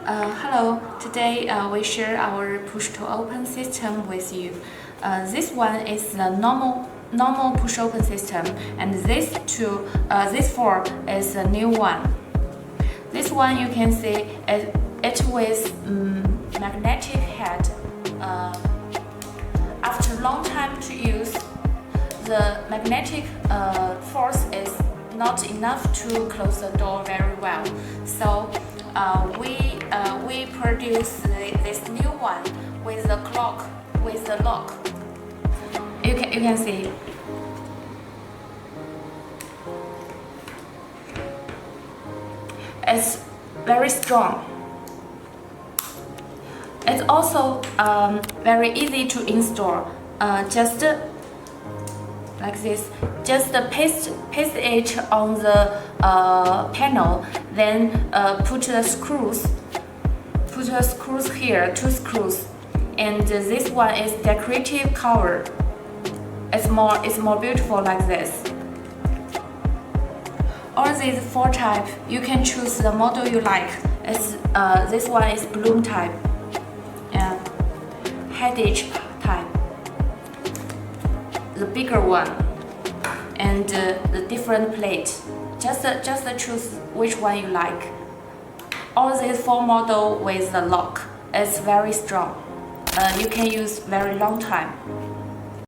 Hello, today we share our push-to-open system with you. This one is the normal push-open system, and this four is a new one. This one you can see it with magnetic head. After long time to use, the magnetic force is not enough to close the door very well. So we produce this new one with the lock. You can see. It's very strong. It's also very easy to install. Just like this. Just paste it on the panel. Then put the screws. Put the screws here, 2 screws, and this one is decorative cover. It's more beautiful like this. All these 4 types, you can choose the model you like. This one is balloon type and headage type, the bigger one, and the different plate. Just choose which one you like. All these 4 models with the lock. It's very strong. You can use very long time.